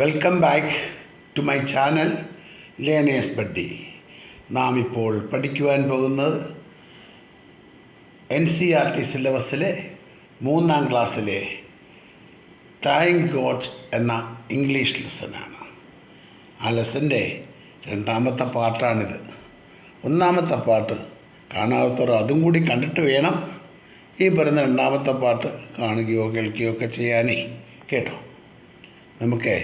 Welcome back to my channel learners buddy. നാം ഇപ്പോൾ പഠിക്കുവാൻ പോകുന്നത് NCERT സിലബസിലെ 3-ാം ക്ലാസ്സിലെ താങ്ക് ഗോഡ് എന്ന ഇംഗ്ലീഷ് ലെസനാണ്. ആ ലെസൻ്റെ 2-ാമത്തെ പാർട്ടാണിത്. 1-ാമത്തെ പാർട്ട് കാണാത്തവരോ അതും കൂടി കണ്ടിട്ട് വേണം ഈ പറയുന്ന 2-ാമത്തെ പാർട്ട് കാണുകയോ കേൾക്കുകയോ ഒക്കെ ചെയ്യാനേ. കേട്ടോ, നമുക്ക്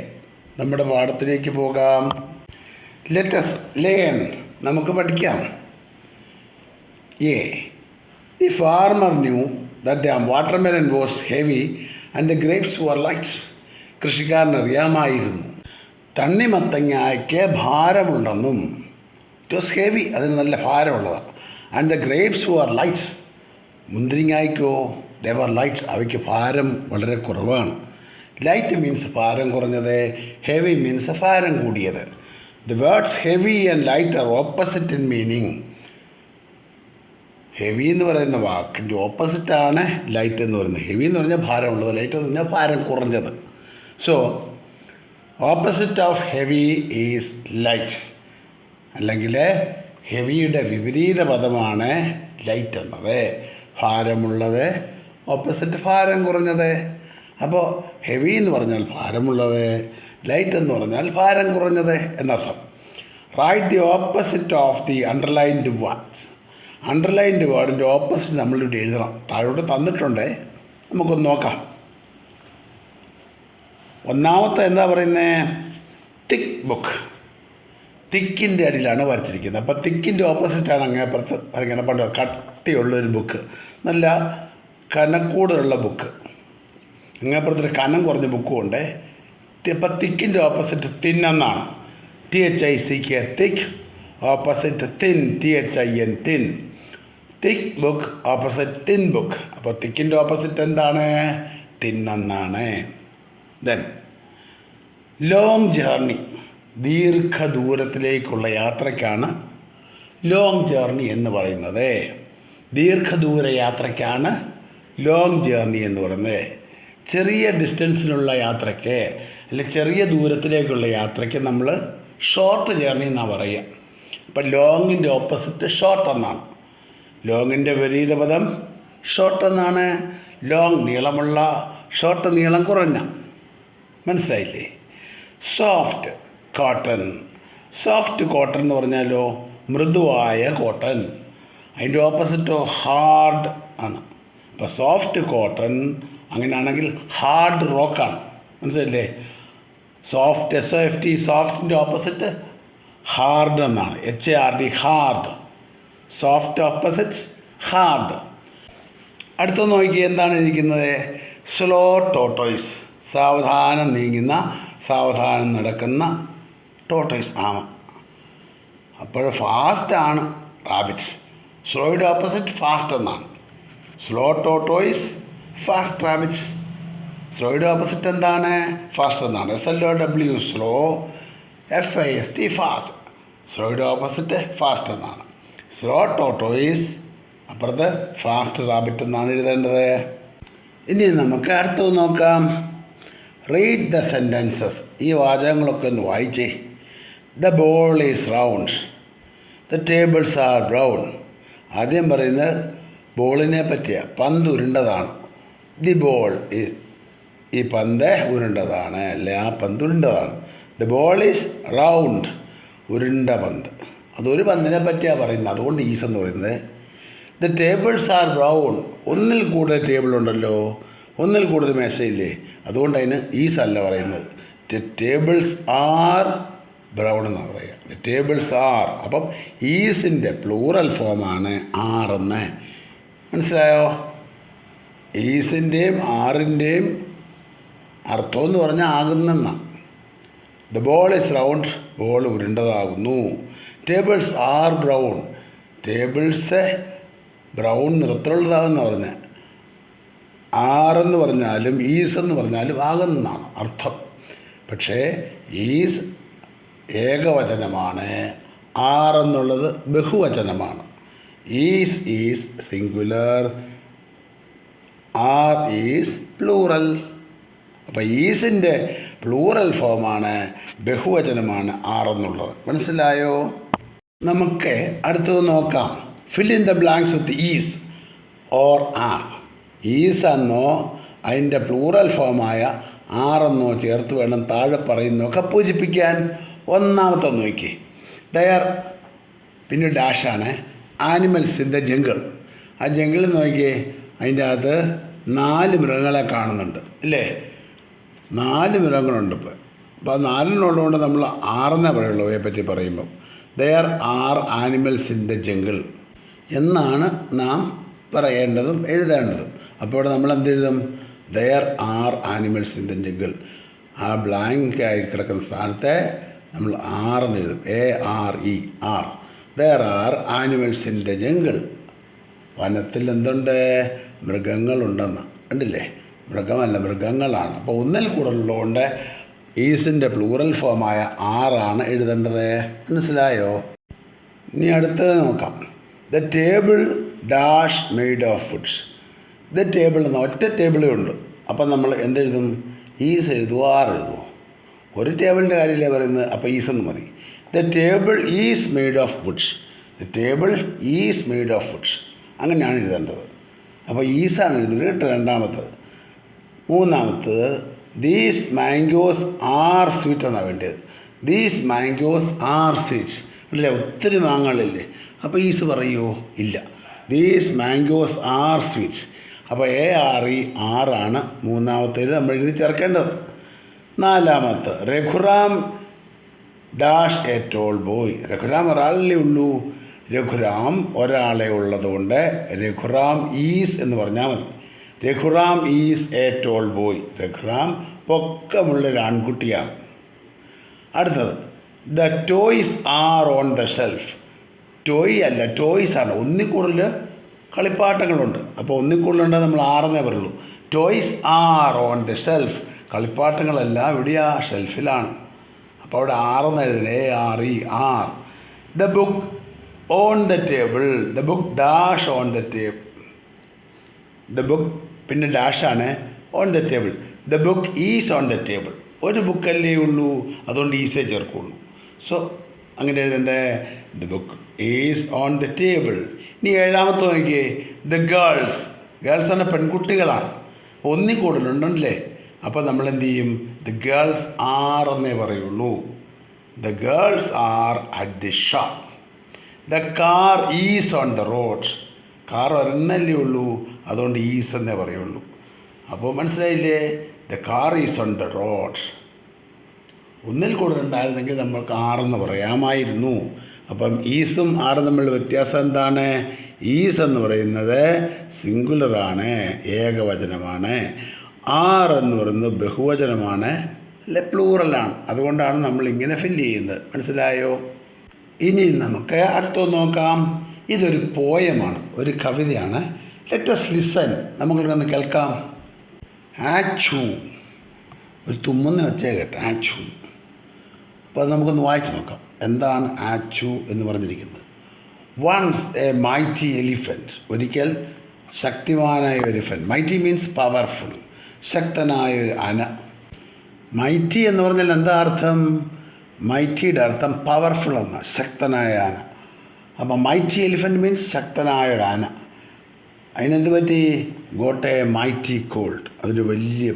നമ്മുടെ പാഠത്തിലേക്ക് പോകാം. ലെറ്റസ് ലേൺ, നമുക്ക് പഠിക്കാം. The farmer knew that the watermelon was heavy and the grapes were light. കൃഷിക്കാരൻ അറിയാമായിരുന്നു തണ്ണിമത്തങ്ങയ്ക്ക് ഭാരമുണ്ടെന്നും. ഇറ്റ് വാസ് ഹെവി, അതിന് നല്ല ഭാരമുള്ളതാണ്. And the grapes were light, മുന്തിരിങ്ങായ്ക്കോ ദേ വർ ലൈറ്റ്, അവയ്ക്ക് ഭാരം വളരെ കുറവാണ്. ലൈറ്റ് മീൻസ് ഭാരം കുറഞ്ഞത്, ഹെവി മീൻസ് ഭാരം കൂടിയത്. The words heavy and light R opposite in meaning. Heavy എന്ന് പറയുന്ന വാക്കിൻ്റെ ഓപ്പോസിറ്റാണ് ലൈറ്റ് എന്ന് പറയുന്നത്. ഹെവി എന്ന് പറഞ്ഞാൽ ഭാരമുള്ളത്, ലൈറ്റ് എന്ന് പറഞ്ഞാൽ ഭാരം കുറഞ്ഞത്. So opposite of heavy is light, അല്ലെങ്കിൽ ഹെവിയുടെ വിപരീത പദമാണ് ലൈറ്റ് എന്നത്. ഭാരമുള്ളത്, ഓപ്പോസിറ്റ് ഭാരം കുറഞ്ഞത്. അപ്പോൾ ഹെവി എന്ന് പറഞ്ഞാൽ ഭാരമുള്ളത്, ലൈറ്റ് എന്ന് പറഞ്ഞാൽ ഭാരം കുറഞ്ഞത് എന്നർത്ഥം. Write the opposite of the underlined words. Underlined വേർഡിൻ്റെ ഓപ്പോസിറ്റ് നമ്മളിവിടെ എഴുതണം. താഴോട്ട് തന്നിട്ടുണ്ട്, നമുക്കൊന്ന് നോക്കാം. ഒന്നാമത്തെ എന്താ പറയുന്നത്? തിക്ക് ബുക്ക്. തിക്കിൻ്റെ അടിയിലാണ് വരച്ചിരിക്കുന്നത്. അപ്പോൾ തിക്കിൻ്റെ ഓപ്പോസിറ്റാണ് അങ്ങേപ്പുറത്ത് വരയ്ക്കുന്നത്. പണ്ട് കട്ടിയുള്ളൊരു ബുക്ക്, നല്ല കനക്കൂടുതലുള്ള ബുക്ക്. അങ്ങേപ്പുറത്തൊരു കനം കുറഞ്ഞ ബുക്കും ഉണ്ട്. ഇപ്പം തിക്കിൻ്റെ ഓപ്പോസിറ്റ് തിൻ എന്നാണ്. THICK thick, opposite thin THIN thin. Thick book opposite thin book. അപ്പോൾ തിക്കിൻ്റെ ഓപ്പോസിറ്റ് എന്താണ്? തിൻ എന്നാണ്. ദെൻ ലോങ് ജേർണി, ദീർഘദൂരത്തിലേക്കുള്ള യാത്രയ്ക്കാണ് ലോങ് ജേർണി എന്ന് പറയുന്നത്. ദീർഘദൂര യാത്രയ്ക്കാണ് ലോങ് ജേർണി എന്ന് പറയുന്നത്. ചെറിയ ഡിസ്റ്റൻസിലുള്ള യാത്രയ്ക്ക്, അല്ലെങ്കിൽ ചെറിയ ദൂരത്തിലേക്കുള്ള യാത്രയ്ക്ക് നമ്മൾ ഷോർട്ട് ജേർണി എന്നാണ് പറയുക. അപ്പം ലോങ്ങിൻ്റെ ഓപ്പോസിറ്റ് ഷോർട്ട് എന്നാണ്. ലോങ്ങിൻ്റെ വിപരീത പദം ഷോർട്ട് എന്നാണ്. ലോങ് നീളമുള്ള, ഷോർട്ട് നീളം കുറഞ്ഞ. മനസ്സിലായില്ലേ? Soft cotton. സോഫ്റ്റ് കോട്ടൺ എന്ന് പറഞ്ഞാലോ മൃദുവായ കോട്ടൺ. അതിൻ്റെ ഓപ്പോസിറ്റോ ഹാർഡ് ആണ്. അപ്പോൾ സോഫ്റ്റ് കോട്ടൺ അങ്ങനെയാണെങ്കിൽ ഹാർഡ് റോക്കാണ്. മനസ്സിലല്ലേ? സോഫ്റ്റ്, SOFT, സോഫ്റ്റിൻ്റെ ഓപ്പോസിറ്റ് ഹാർഡ് എന്നാണ്. HARD, hard. Soft opposite hard. അടുത്ത നോക്കി എന്താണ് എഴുതിയിരിക്കുന്നത്? സ്ലോ ടോട്ടോയ്സ്, സാവധാനം നീങ്ങുന്ന, സാവധാനം നടക്കുന്ന ടോട്ടോയ്സ് ആമ. അപ്പോൾ ഫാസ്റ്റാണ് റാബിറ്റ്. സ്ലോയുടെ ഓപ്പോസിറ്റ് ഫാസ്റ്റ് എന്നാണ്. Slow tortoise, fast rabbit. സ്ലോയുടെ ഓപ്പോസിറ്റ് എന്താണ്? ഫാസ്റ്റ് എന്നാണ്. SLOW slow, FAST fast. സ്ലോയുടെ ഓപ്പോസിറ്റ് ഫാസ്റ്റ് എന്നാണ്. സ്ലോ ടോട്ടോയ്സ്, അപ്പുറത്ത് ഫാസ്റ്റ് റാബിറ്റ് എന്നാണ് എഴുതേണ്ടത്. ഇനി നമുക്ക് അടുത്തത് നോക്കാം. Read the sentences. ഈ വാചകങ്ങളൊക്കെ ഒന്ന് വായിച്ചേ. The ball is round, the tables are brown. ആദ്യം പറയുന്നത് ബോളിനെ പറ്റിയ, പന്ത് ഉരുണ്ടതാണ്. ദി ബോൾ ഈസ്, ഈ പന്ത് ഉരുണ്ടതാണ്, അല്ലെ ആ പന്ത് ഉരുണ്ടതാണ്. ദ ബോൾ ഈസ് റൗണ്ട്, ഉരുണ്ട പന്ത്. അതൊരു പന്തിനെ പറ്റിയാണ് പറയുന്നത്, അതുകൊണ്ട് ഈസ് എന്ന് പറയുന്നത്. ദ ടേബിൾസ് ആർ ബ്രൗൺ, ഒന്നിൽ കൂടുതൽ ടേബിൾ ഉണ്ടല്ലോ, ഒന്നിൽ കൂടുതൽ മേശയില്ലേ, അതുകൊണ്ട് അതിന് ഈസ് അല്ല പറയുന്നത്. ദ ടേബിൾസ് ആർ ബ്രൗൺ എന്നാണ് പറയുക. The tables R. അപ്പം ഈസിൻ്റെ പ്ലൂറൽ ഫോമാണ് ആറെന്ന്. മനസ്സിലായോ? ഈസിൻ്റെയും ആറിൻ്റെയും അർത്ഥം എന്ന് പറഞ്ഞാൽ ആകുന്നെന്നാണ്. The ball is round, ball ഉരുണ്ടതാകുന്നു. Tables are brown, tables brown നിറത്തിലുള്ളതാകുന്ന പറഞ്ഞാൽ. ആറെന്ന് പറഞ്ഞാലും ഈസ് എന്ന് പറഞ്ഞാലും ആകുന്നതാണ് അർത്ഥം. പക്ഷേ ഈസ് ഏകവചനമാണ്, ആറെന്നുള്ളത് ബഹുവചനമാണ്. Is singular, are is plural. അപ്പോൾ ഈസിൻ്റെ പ്ലൂറൽ ഫോമാണ്, ബഹുവചനമാണ് ആറെന്നുള്ളത്. മനസ്സിലായോ? നമുക്ക് അടുത്തത് നോക്കാം. Fill in the blanks with is or R. Is എന്നോ അതിൻ്റെ പ്ലൂറൽ ഫോമായ ആറെന്നോ ചേർത്ത് വേണം താഴെ പറയുന്നതൊക്കെ പൂജിപ്പിക്കാൻ. ഒന്നാമത്തെ നോക്കി, ദയർ പിന്നെ ഡാഷാണ് ആനിമൽസ് ഇൻ ദ ജംഗിൾ. ആ ജംഗിളിൽ നോക്കിയേ, അതിൻ്റെ അകത്ത് 4 മൃഗങ്ങളെ കാണുന്നുണ്ട് അല്ലേ? 4 മൃഗങ്ങളുണ്ട് ഇപ്പോൾ. അപ്പോൾ ആ 4 നമ്മൾ ആറെന്നേ പറയുള്ളൂ അവയെ പറ്റി പറയുമ്പം. There are animals in the jungle എന്നാണ് നാം പറയേണ്ടതും എഴുതേണ്ടതും. അപ്പോൾ ഇവിടെ നമ്മൾ എന്തെഴുതും? There are animals in the jungle. ആ ബ്ലാങ്ക് ആയി കിടക്കുന്ന സ്ഥാനത്തെ നമ്മൾ ആറെന്ന് എഴുതും. ARE are. There are animals in the jungle. വനത്തിൽ എന്തുണ്ട്? മൃഗങ്ങളുണ്ടെന്ന്. കണ്ടില്ലേ? മൃഗമല്ല, മൃഗങ്ങളാണ്. അപ്പോൾ ഒന്നിൽ കൂടുതലുള്ളതുകൊണ്ട് ഈസിൻ്റെ പ്ലൂറൽ ഫോമായ ആറാണ് എഴുതേണ്ടത്. മനസ്സിലായോ? ഇനി അടുത്തത് നോക്കാം. The table dash made of foods. The table എന്ന ഒറ്റ ടേബിളേ ഉണ്ട്. അപ്പം നമ്മൾ എന്തെഴുതും? Is എഴുതുമോ R എഴുതുമോ? ഒരു ടേബിളിൻ്റെ കാര്യമല്ലേ പറയുന്നത്, അപ്പോൾ ഈസെന്ന് മതി. The table is made of Woods. The table is made of Woods അങ്ങനെയാണ് എഴുതേണ്ടത്. അപ്പോൾ ഈസാണ് എഴുതുന്നത്. രണ്ടാമത്തത്. മൂന്നാമത്തത് ദീസ് മാംഗോസ് ആർ സ്വീറ്റ് എന്നാണ് വേണ്ടത്. These mangoes are sweet. അല്ലേ? ഒത്തിരി മാങ്ങകളില്ലേ? അപ്പോൾ ഈസ് പറയുമോ? ഇല്ല. These mangoes are sweet. അപ്പോൾ ARE ആറാണ് മൂന്നാമത്തേത് നമ്മൾ എഴുതി ചേർക്കേണ്ടത്. നാലാമത്തെ, Raghuram dash a tall boy. Raghuram ഒരാളല്ലേ ഉള്ളൂ. രഘുറാം ഒരാളെ ഉള്ളതുകൊണ്ട് രഘുറാം ഈസ് എന്ന് പറഞ്ഞാൽ മതി. Raghuram is a tall boy. Raghuram പൊക്കമുള്ളൊരു ആൺകുട്ടിയാണ്. അടുത്തത്, the toys are on the shelf. Toy അല്ല, ടോയ്സ് ആണ്. ഒന്നിൽ കൂടുതൽ കളിപ്പാട്ടങ്ങളുണ്ട്. അപ്പോൾ ഒന്നിൽ കൂടുതലുണ്ടെങ്കിൽ നമ്മൾ ആറെന്നേ പറയുള്ളൂ. Toys are on the shelf. കളിപ്പാട്ടങ്ങളെല്ലാം ഇവിടെയാ ഷെൽഫിലാണ്. അപ്പോൾ അവിടെ ആറെന്ന് എഴുതുന്നത്. ARE are. The book on the table. The book dash on the table. The book പിന്നെ ഡാഷാണ്. On the table. The book is on the table. ഒരു ബുക്കല്ലേ ഉള്ളൂ, അതുകൊണ്ട് ഈസേ ചേർക്കുള്ളൂ. സോ അങ്ങനെ എഴുതണ്ടേ? The book is on the table. ഇനി ഏഴാമത്തെ നോക്കിയേ, ദ ഗേൾസ്. ഗേൾസ് ആണ്, പെൺകുട്ടികളാണ്. ഒന്നിൽ കൂടുതലുണ്ടല്ലേ? അപ്പോൾ നമ്മൾ എന്ത് ചെയ്യും? ദ ഗേൾസ് ആർ എന്നേ പറയുള്ളൂ. The girls are at the shop. The car is on the road. Car ഒരെണ്ണല്ലേ ഉള്ളൂ, അതുകൊണ്ട് ഈസ് എന്നേ പറയുള്ളൂ. അപ്പോൾ മനസ്സിലായില്ലേ? The car is on the road. ഒന്നിൽ കൂടുതലുണ്ടായിരുന്നെങ്കിൽ നമ്മൾക്ക് ആറെന്ന് പറയാമായിരുന്നു. അപ്പം ഈസും ആറും തമ്മിലുള്ള വ്യത്യാസം എന്താണ്? ഈസ് എന്ന് പറയുന്നത് സിംഗുലറാണ്, ഏകവചനമാണ്. ആർ എന്ന് പറയുന്നത് ബഹുവചനമാണ്, അല്ലെ പ്ലൂറലാണ്. അതുകൊണ്ടാണ് നമ്മൾ ഇങ്ങനെ ഫില്ല് ചെയ്യുന്നത്. മനസ്സിലായോ? ഇനി നമുക്ക് അടുത്തൊന്ന് നോക്കാം. ഇതൊരു പോയമാണ്, ഒരു കവിതയാണ്. Let's listen. നമുക്കൊന്ന് കേൾക്കാം. ആച്ചു. ഒരു തുമ്മുന്ന വെച്ചേ കേട്ടോ, ആച്ചു. അപ്പോൾ അത് നമുക്കൊന്ന് വായിച്ചു നോക്കാം. എന്താണ് ആച്ചു എന്ന് പറഞ്ഞിരിക്കുന്നത്? Once A mighty elephant. ഒരിക്കൽ ശക്തിമാനായ ഒരു എലിഫൻറ്റ്. മൈറ്റി മീൻസ് പവർഫുൾ, ശക്തനായ ഒരു ആന. മൈറ്റി എന്ന് പറഞ്ഞാൽ എന്താ അർത്ഥം? മൈറ്റിയുടെ അർത്ഥം പവർഫുൾ എന്ന, ശക്തനായ ആന. അപ്പോൾ മൈറ്റി എലിഫൻറ്റ് മീൻസ് ശക്തനായ ഒരു ആന. അതിനെന്ത് പറ്റി? Got A mighty called. അതൊരു വലിയ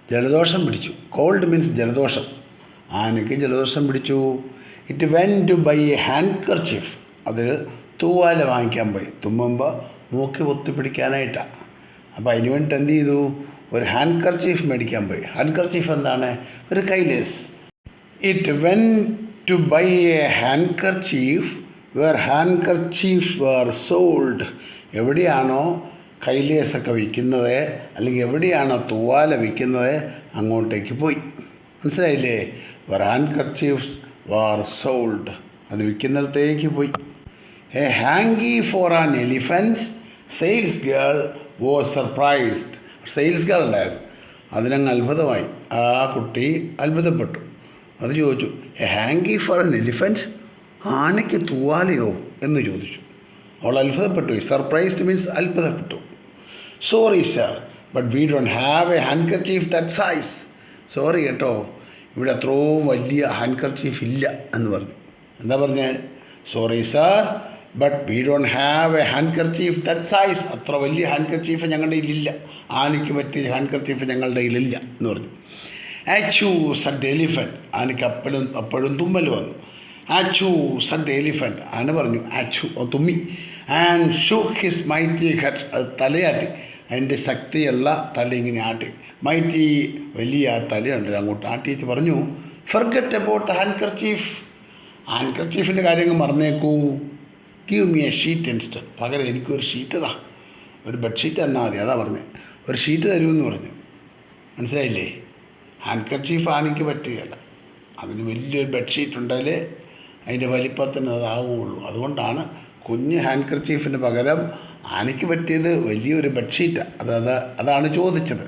ജലദോഷം പിടിച്ചു. കോൾഡ് മീൻസ് ജലദോഷം. ആനയ്ക്ക് ജലദോഷം പിടിച്ചു. It went to buy a handkerchief. അതിൽ തൂവാല വാങ്ങിക്കാൻ പോയി. തുമ്മുമ്പോൾ മൂക്കി പൊത്തി പിടിക്കാനായിട്ടാണ്. അപ്പോൾ അതിന് വേണ്ടിയിട്ട് എന്ത് ചെയ്തു? ഒരു ഹാൻഡ്കർച്ചീഫ് മേടിക്കാൻ പോയി. ഹാൻഡ്കർച്ചീഫ് എന്താണ്? ഒരു കൈലേസ്. It went to buy a handkerchief where handkerchief were sold. എവിടെയാണോ കൈലേസൊക്കെ വിൽക്കുന്നത്, അല്ലെങ്കിൽ എവിടെയാണോ തൂവാല വിൽക്കുന്നത്, അങ്ങോട്ടേക്ക് പോയി. മനസ്സിലായില്ലേ? Where handkerchiefs were sold. അത് വിൽക്കുന്നിടത്തേക്ക് പോയി. A hankie for an elephant. Sales girl was surprised. Sales girl ഉണ്ടായിരുന്നു. അതിനങ്ങ് അത്ഭുതമായി. ആ കുട്ടി അത്ഭുതപ്പെട്ടു. അത് ചോദിച്ചു, a hankie for an elephant. ആനയ്ക്ക് തൂവാലയോ എന്ന് ചോദിച്ചു. അവൾ അത്ഭുതപ്പെട്ടു. സർപ്രൈസ്ഡ് മീൻസ് അത്ഭുതപ്പെട്ടു. Sorry sir, but we don't have a handkerchief that size. Sorry കേട്ടോ, ഇവിടെ അത്രയും വലിയ ഹാൻഡ് കർച്ചീഫ് ഇല്ല എന്ന് പറഞ്ഞു. എന്താ പറഞ്ഞത്? Sorry sir, but we don't have A hand kerchief that size. അത്ര വലിയ ഹാൻഡ് കർച്ചീഫ് ഞങ്ങളുടെ കയ്യിലില്ല, ആനയ്ക്ക് പറ്റിയ ഹാൻഡ് കർച്ചീഫ് ഞങ്ങളുടെ കയ്യിലില്ല എന്ന് പറഞ്ഞു. ആച്ചു സഡ് ദ എലിഫൻറ്റ്, ആനയ്ക്ക് അപ്പോഴും തുമ്മൽ വന്നു. ആച്ചു സഡ് ദ എലിഫൻറ്റ്, ആന പറഞ്ഞു ആച്ചു, തുമ്മി. And shook his mighty head, അത് തലയാട്ടി, അതിൻ്റെ ശക്തിയുള്ള തല ഇങ്ങനെ ആട്ടി. മൈറ്റി വലിയ തലയുണ്ട്, അങ്ങോട്ട് ആട്ടിയിട്ട് പറഞ്ഞു forget about the handkerchief. ഹാൻഡ് കർച്ചീഫിൻ്റെ കാര്യങ്ങൾ മറന്നേക്കൂ. Give me a sheet instead, പകരം എനിക്കൊരു ഷീറ്റ് താ, ഒരു ബെഡ്ഷീറ്റ് തന്നാൽ മതി. അതാ പറഞ്ഞത്, ഒരു ഷീറ്റ് തരുമെന്ന് പറഞ്ഞു. മനസ്സിലായില്ലേ? ഹാൻഡ് കർച്ചീഫ് ആനയ്ക്ക് പറ്റുകയല്ല, അതിന് വലിയൊരു ബെഡ്ഷീറ്റ് ഉണ്ടെങ്കിലേ അതിൻ്റെ വലിപ്പത്തിന് അതാവുകയുള്ളൂ. അതുകൊണ്ടാണ് കുഞ്ഞ് ഹാൻഡ് കർച്ചീഫിന് പകരം ആനയ്ക്ക് പറ്റിയത് വലിയൊരു ബെഡ്ഷീറ്റാണ്. അതാണ് ചോദിച്ചത്.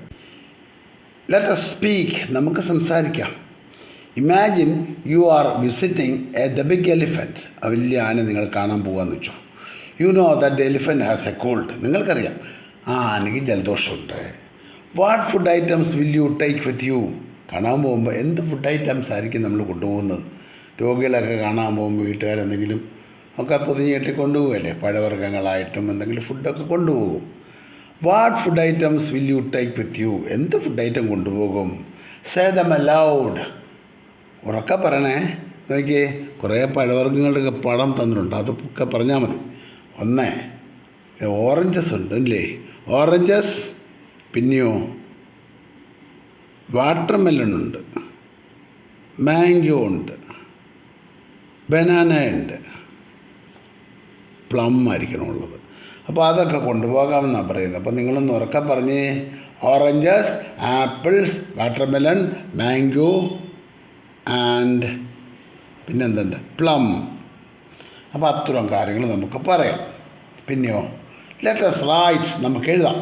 ലെറ്റ് us സ്പീക്ക്, നമുക്ക് സംസാരിക്കാം. Imagine you are visiting the big elephant, ആ വലിയ ആന നിങ്ങൾ കാണാൻ പോകാമെന്ന് വെച്ചു. You know that the elephant has a cold, നിങ്ങൾക്കറിയാം ആ ആനയ്ക്ക് ജലദോഷമുണ്ട്. What food items will you take with you? കാണാൻ പോകുമ്പോൾ എന്ത് ഫുഡ് ഐറ്റംസ് ആയിരിക്കും നമ്മൾ കൊണ്ടുപോകുന്നത്? രോഗികളൊക്കെ കാണാൻ പോകുമ്പോൾ വീട്ടുകാരെന്തെങ്കിലും ഒക്കെ പൊതിഞ്ഞ് കെട്ടി കൊണ്ടുപോകുമല്ലേ, പഴവർഗ്ഗങ്ങളായിട്ടും എന്തെങ്കിലും ഫുഡൊക്കെ കൊണ്ടുപോകും. What food items will you take with U? എന്ത് ഫുഡ് ഐറ്റം കൊണ്ടുപോകും? സേ ദം അലൗഡ്, ഉറക്കെ പറയണേ. നോക്കിയേ, കുറേ പഴവർഗ്ഗങ്ങളുടെ പടം തന്നിട്ടുണ്ട്, അതൊക്കെ പറഞ്ഞാൽ മതി. ഒന്ന്, ഓറഞ്ചസ് ഉണ്ട് അല്ലേ, ഓറഞ്ചസ്. പിന്നെയോ വാട്ടർമെലൺ ഉണ്ട്, മാംഗോ ഉണ്ട്, ബനാന ഉണ്ട്, പ്ലം ആയിരിക്കണമുള്ളത്. അപ്പോൾ അതൊക്കെ കൊണ്ടുപോകാമെന്നാണ് പറയുന്നത്. അപ്പോൾ നിങ്ങളൊന്ന് ഉറക്കെ പറഞ്ഞ്, oranges, apples, watermelon, mango and പിന്നെന്തുണ്ട്, പ്ലം. അപ്പോൾ അത്തരം കാര്യങ്ങൾ നമുക്ക് പറയാം. പിന്നെയോ ലെറ്റ് us റൈറ്റ്, നമുക്ക് എഴുതാം.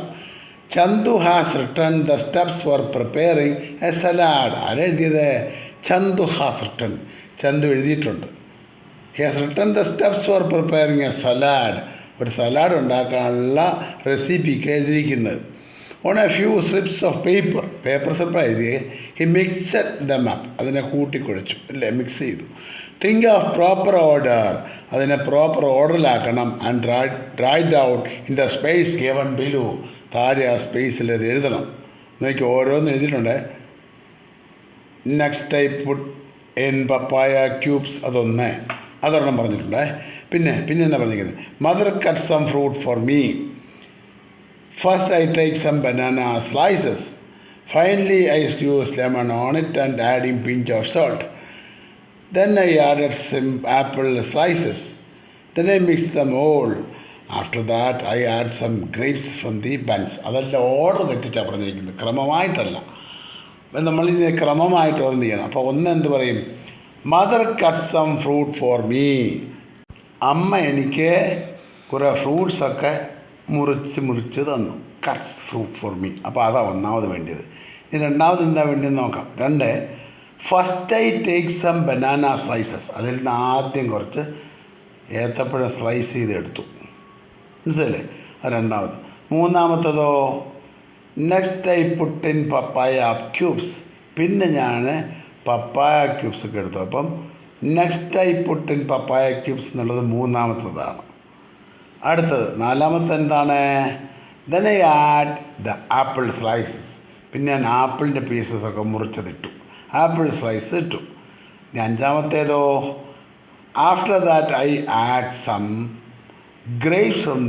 Chandu has written the steps for preparing a salad. ആരെഴുതിയത്? ചന്തു ഹാസ് റിട്ടൺ, ചന്തു എഴുതിയിട്ടുണ്ട്. He has written the steps for preparing a salad, ഒരു സലാഡ് ഉണ്ടാക്കാനുള്ള റെസിപ്പിക്ക് എഴുതിയിരിക്കുന്നത്. On a few slips of paper slip എഴുതി. ഹി മിക്സഡ് ദം അപ്പ്, അതിനെ കൂട്ടിക്കുഴച്ചു അല്ലേ, മിക്സ് ചെയ്തു. തിങ്ക് ഓഫ് പ്രോപ്പർ ഓർഡർ, അതിനെ പ്രോപ്പർ ഓർഡറിലാക്കണം. And write out in the space given below, താഴെ ആ സ്പേസിൽ അത് എഴുതണം. നോക്കി ഓരോന്നും എഴുതിയിട്ടുണ്ട്. Next type food in papaya cubes, അതൊരെണ്ണം പറഞ്ഞിട്ടുണ്ട്. പിന്നെ എന്നാ പറഞ്ഞിരിക്കുന്നത്? Mother cut some fruit for me. First I take some banana slices. Finally I use lemon on it and adding pinch of salt. Then I added some apple slices. Then I mixed them all. After that I add some grapes from the bunch. അതെല്ലാം order തെറ്റിച്ചാണ് പറഞ്ഞിരിക്കുന്നത്, ക്രമമായിട്ടല്ല. അപ്പം നമ്മളിതിനെ ക്രമമായിട്ട് order ചെയ്യണം. അപ്പോൾ എന്ത് പറയും? Mother cut some fruit for me. അമ്മ എനിക്ക് കുറേ ഫ്രൂട്ട്സൊക്കെ മുറിച്ച് തന്നു. Cuts fruit for me. അപ്പോൾ അതാണ് ഒന്നാമത് വേണ്ടിയത്. ഇനി രണ്ടാമത് എന്താ വേണ്ടിയെന്ന് നോക്കാം. 2, first I take some banana slices. അതിൽ നിന്ന് ആദ്യം കുറച്ച് ഏത്തപ്പഴം സ്ലൈസ് ചെയ്തെടുത്തു. മനസ്സിലല്ലേ? അത് രണ്ടാമത്. മൂന്നാമത്തതോ next I put in papaya cubes. പിന്നെ ഞാൻ പപ്പായ ക്യൂബ്സ് ഒക്കെ എടുത്തു. അപ്പം next I put in papaya cubes എന്നുള്ളത് മൂന്നാമത്തതാണ്. അടുത്തത് നാലാമത്തെ എന്താണ്? Then I add the apple slices. പിന്നെ ഞാൻ ആപ്പിളിൻ്റെ പീസസൊക്കെ മുറിച്ചതിട്ടു, ആപ്പിൾ സ്ലൈസ് ഇട്ടു. ഇനി അഞ്ചാമത്തേതോ after that I add some grapes from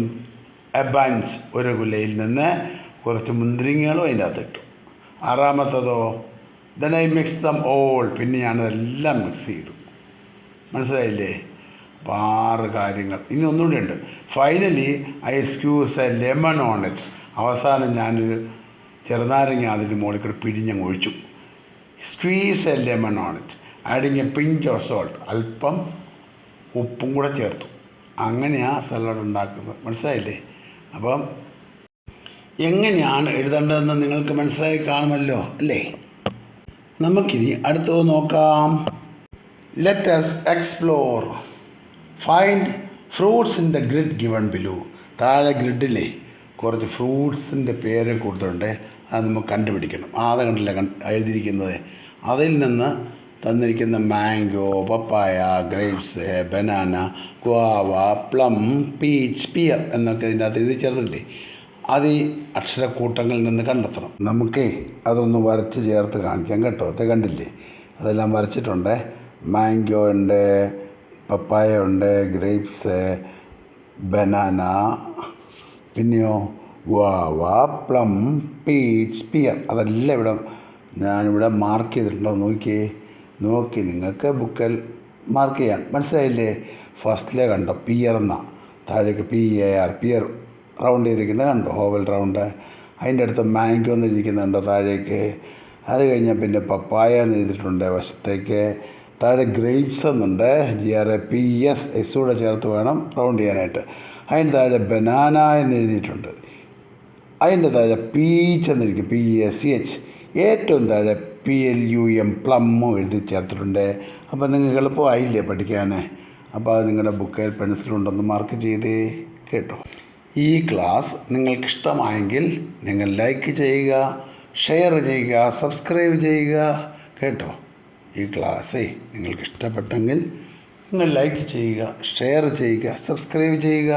a bunch. ഒരു കുലയിൽ നിന്ന് കുറച്ച് മുന്തിരിങ്ങകളും അതിൻ്റെ അകത്തിട്ടു. ആറാമത്തതോ then I mix them all. പിന്നെ ഞാനതെല്ലാം മിക്സ് ചെയ്തു. മനസ്സിലായില്ലേ? അപ്പോൾ 6 കാര്യങ്ങൾ. ഇനി ഒന്നുകൂടി ഉണ്ട്. Finally I squeeze A lemon on it. അവസാനം ഞാനൊരു ചെറുനാരങ്ങ അതിൻ്റെ മുകളിൽ കൂടെ പിഴിഞ്ഞങ്ങ് ഒഴിച്ചു. Squeeze A lemon on it adding A pinch of salt. അല്പം ഉപ്പും കൂടെ ചേർത്തു. അങ്ങനെയാണ് സലാഡ് ഉണ്ടാക്കുന്നത്. മനസ്സിലായില്ലേ? അപ്പം എങ്ങനെയാണ് എഴുതേണ്ടതെന്ന് നിങ്ങൾക്ക് മനസ്സിലായി കാണുമല്ലോ അല്ലേ? നമുക്കിനി അടുത്തത് നോക്കാം. Let us explore. Find fruits in the grid given below. താഴെ ഗ്രിഡിലെ കുറച്ച് ഫ്രൂട്ട്സിൻ്റെ പേര് കൊടുത്തിട്ടുണ്ട്, അത് നമുക്ക് കണ്ടുപിടിക്കണം. അത് കണ്ടില്ല എഴുതിയിരിക്കുന്നത്. അതിൽ നിന്ന് തന്നിരിക്കുന്ന mango, papaya, grapes, banana, guava, plum, peach, pear എന്നൊക്കെ ഇതിൻ്റെ അകത്ത് എഴുതി ചേർത്തില്ലേ, അത് ഈ അക്ഷരക്കൂട്ടങ്ങളിൽ നിന്ന് കണ്ടെത്തണം. നമുക്കേ അതൊന്ന് വരച്ച് ചേർത്ത് കാണിക്കാം കേട്ടോ. അത് കണ്ടില്ലേ, അതെല്ലാം വരച്ചിട്ടുണ്ട്. മാംഗോ ഉണ്ട്, പപ്പായ ഉണ്ട്, ഗ്രേപ്സ്, ബനാന, പിന്നെയോ ഗുവാവ, പ്ലം, പീച്ച്, പിയർ, അതെല്ലാം ഇവിടെ ഞാനിവിടെ മാർക്ക് ചെയ്തിട്ടുണ്ടോ നോക്കി നിങ്ങൾക്ക് ബുക്കിൽ മാർക്ക് ചെയ്യാം. മനസ്സിലായില്ലേ? ഫസ്റ്റിലെ കണ്ടോ പിയർ എന്നാ, താഴേക്ക് PAR, പിയർ റൗണ്ട് ചെയ്തിരിക്കുന്നത് കണ്ടോ, ഓവൽ റൗണ്ട്. അതിൻ്റെ അടുത്ത് മാംഗോ എന്ന് എഴുതിക്കുന്നുണ്ടോ താഴേക്ക്. അത് കഴിഞ്ഞാൽ പിന്നെ പപ്പായ എന്ന് എഴുതിയിട്ടുണ്ട് വശത്തേക്ക്. താഴെ ഗ്രേപ്സ് എന്നുണ്ട്, GRAPS, കൂടെ ചേർത്ത് വേണം റൗണ്ട് ചെയ്യാനായിട്ട്. അതിൻ്റെ താഴെ ബനാന എന്ന് എഴുതിയിട്ടുണ്ട്. അതിൻ്റെ താഴെ പീച്ച് എന്നിരിക്കും, PACH. ഏറ്റവും താഴെ PLUM, പ്ലമ്മും എഴുതി ചേർത്തിട്ടുണ്ട്. അപ്പോൾ നിങ്ങൾക്ക് എളുപ്പമായില്ലേ പഠിക്കാൻ? അപ്പോൾ അത് നിങ്ങളുടെ ബുക്കിൽ പെൻസിലുണ്ടൊന്ന് മാർക്ക് ചെയ്തേ കേട്ടോ. ഈ ക്ലാസ് നിങ്ങൾക്കിഷ്ടമായെങ്കിൽ നിങ്ങൾ ലൈക്ക് ചെയ്യുക, ഷെയർ ചെയ്യുക, സബ്സ്ക്രൈബ് ചെയ്യുക കേട്ടോ. ഈ ക്ലാസ്സേ നിങ്ങൾക്ക് ഇഷ്ടപ്പെട്ടെങ്കിൽ നിങ്ങൾ ലൈക്ക് ചെയ്യുക, ഷെയർ ചെയ്യുക, സബ്സ്ക്രൈബ് ചെയ്യുക.